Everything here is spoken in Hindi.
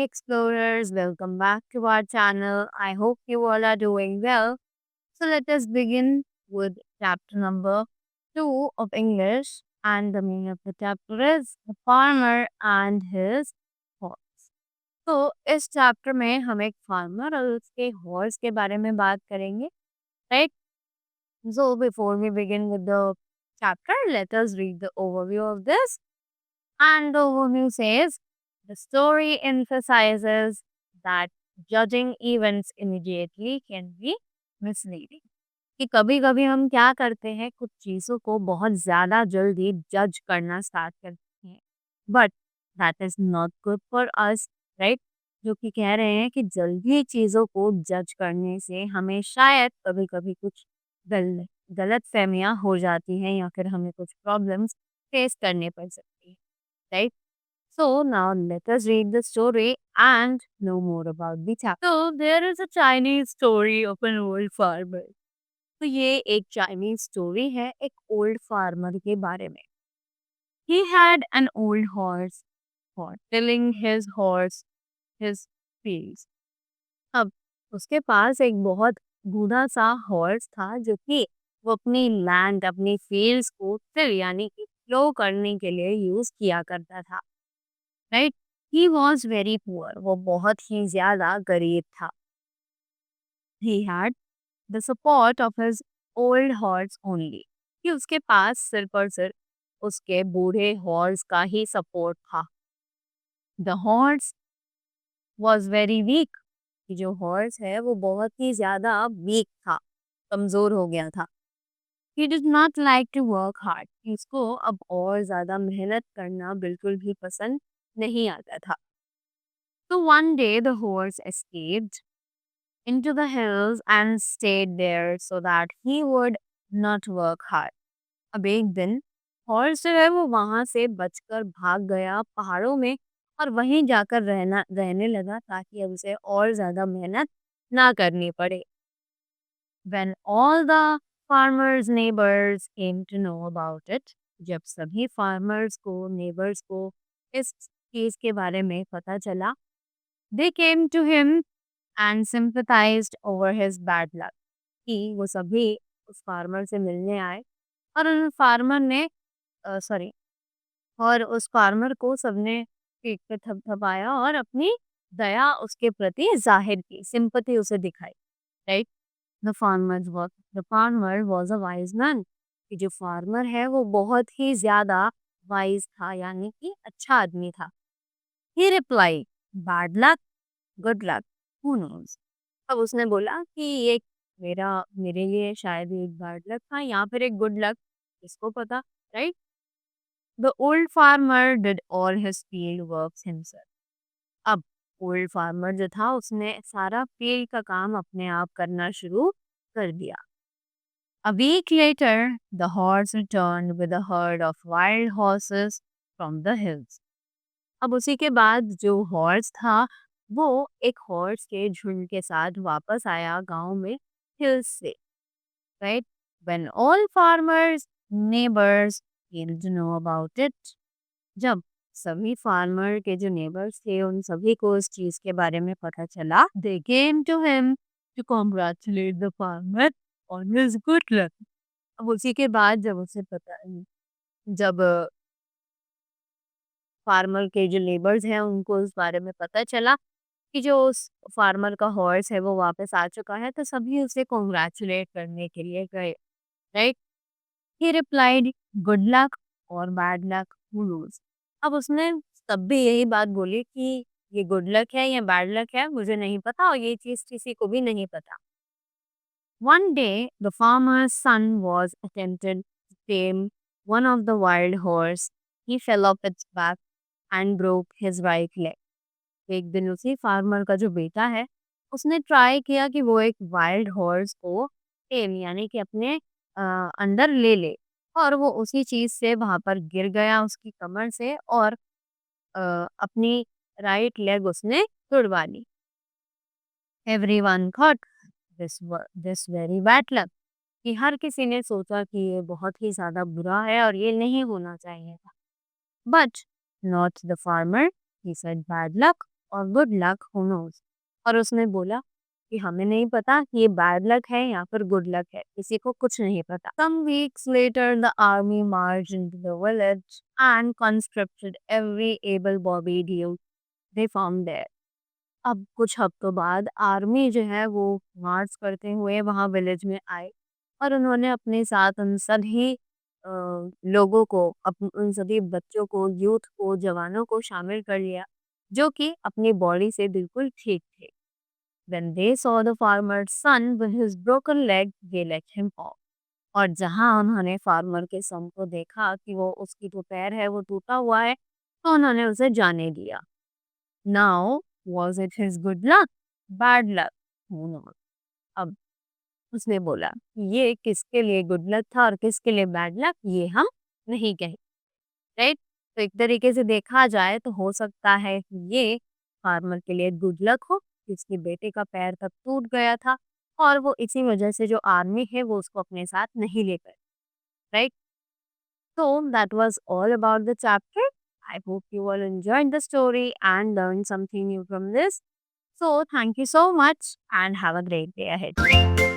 explorers, welcome back to our channel. I hope you all are doing well. So, let us begin with chapter number 2 of English. And the meaning of the chapter is The Farmer and His Horse. तो इस चैप्टर में हम एक फार्मर और उसके हॉर्स के बारे में बात करेंगे, right? So, before we begin with the chapter, let us read the overview of this. And the overview says the story emphasizes that judging events immediately can be misleading. कि कभी-कभी हम क्या करते हैं, कुछ चीज़ों को बहुत ज़्यादा जल्दी जज करना स्टार्ट करते हैं। But that is not good for us, right? जो कि कह रहे हैं कि जल्दी चीज़ों को जज करने से हमें शायद कभी-कभी कुछ गल गलतफ़हमियाँ हो जाती हैं या फिर हमें कुछ प्रॉब्लम्स फेस करने पड़ सकती हैं, right? So now let us read the story and know more about the chapter. So there is a Chinese story of an old farmer. तो ये एक चाइनीज स्टोरी है एक ओल्ड फार्मर के बारे में. He had an old horse for tilling his horse his fields. अब उसके पास एक बहुत बूढ़ा सा हॉर्स था जो कि वो अपनी लैंड अपनी फील्ड्स को टिल यानी कि फ्लो करने के लिए यूज किया करता था, right? He was very poor, वो बहुत ही ज्यादा गरीब था. He had the support of his old horse only, कि उसके पास सिर्फ और सिर्फ उसके बूढ़े हॉर्स का ही सपोर्ट था. The horse was very weak, कि जो हॉर्स है वो बहुत ही ज्यादा वीक था, कमजोर हो गया था. He did not like to work hard, इसको अब और ज्यादा मेहनत करना बिल्कुल भी पसंद नहीं आता था. So one day the horse escaped into the hills and stayed there so that he would not work hard. अब एक दिन हॉर्स जो है वो वहां से बचकर भाग गया पहाड़ों में और वहीं जाकर रहने लगा ताकि अब उसे और ज्यादा मेहनत ना करनी पड़े. When all the farmers neighbors came to know about it, जब सभी farmers को neighbors को इस चीज के बारे में पता चला, they came to him and sympathized over his bad luck. कि वो सभी उस फार्मर से मिलने आए और उन फार्मर ने सॉरी और उस फार्मर को सबने पीठ पे थपथपाया और अपनी दया उसके प्रति जाहिर की, सिंपैथी उसे दिखाई, right? The farmer was a wise man, कि जो फार्मर है वो बहुत ही ज्यादा वाइज था यानी कि अच्छा आदमी था. He reply, bad luck, good luck, who knows. अब उसने बोला कि ये मेरे लिए शायद एक बैड लक था या फिर एक गुड लक, किसको पता, right? The old farmer did all his field works himself. अब ओल्ड फार्मर जो था उसने सारा फील्ड का काम अपने आप करना शुरू कर दिया. A week later, the horse returned with a herd of wild horses from the hills. अब उसी के बाद जो हॉर्स था वो एक हॉर्स के झुंड के साथ वापस आया गांव में हिल्स से, right? When all farmers neighbors came to know about it, जब सभी फार्मर के जो नेबर्स थे उन सभी को इस चीज के बारे में पता चला, they came to him to congratulate the farmer on his good luck. अब उसी के बाद जब फार्मर के जो लेबर्स हैं उनको इस बारे में पता चला कि जो उस फार्मर का हॉर्स है वो वापस आ चुका है तो सभी उसे कॉन्ग्रेचुलेट करने के लिए गए, राइट? ही रिप्लाइड, गुड लक और बैड लक, हु नोज. अब उसने तब भी यही बात बोली कि ये गुड लक है या बैड लक है मुझे नहीं पता और ये चीज किसी को भी नहीं पता. One day, the farmer's son was attempted to tame one of the wild horse. He fell off its back and broke his right leg. एक दिन उसी फार्मर का जो बेटा है उसने ट्राई किया कि वो एक वाइल्ड हॉर्स को टेम यानी कि अपने अंडर ले ले और वो उसी चीज से वहां पर गिर गया उसकी कमर से और अपनी राइट लेग उसने तुड़वा ली. Everyone thought this very bad luck, कि हर किसी ने सोचा कि ये बहुत ही ज्यादा बुरा है और ये नहीं होना चाहिए था. But not the farmer, he said bad luck और गुड लक, हू नोज़। और उसने बोला कि हमें नहीं पता कि ये बैड लक है या फिर गुड लक है, किसी को कुछ नहीं पता। Some weeks later, the army marched into the village and conscripted every able-bodied youth they found there. अब कुछ हफ्तों बाद आर्मी जो है वो मार्च करते हुए वहाँ विलेज में आए और उन्होंने अपने साथ उन सभी लोगों को, उन सभी बच्चों को, यूथ को, जवानों को शामिल कर लिया जो कि अपनी बॉडी से बिल्कुल ठीक थे। When they saw the farmer's son with his broken leg, they let him off. और जहाँ उन्होंने फार्मर के सन को देखा कि वो उसकी जो पैर है वो टूटा हुआ है, तो उन्होंने उसे जाने दिया। Now, was it his good luck? Bad luck? Who knows? अब उसने बोला ये किसके लिए गुड लक था और किसके लिए बैड लक, ये हम नहीं कहें, राइट। तो एक तरीके से देखा जाए तो हो सकता है कि ये फार्मर के लिए गुड लक हो, जिसके बेटे का पैर तक टूट गया था और वो इसी वजह से जो आर्मी है वो उसको अपने साथ नहीं लेकर, right. So that was all about the chapter. I hope you all enjoyed the story and learned something new from this. So thank you so much and have a great day ahead.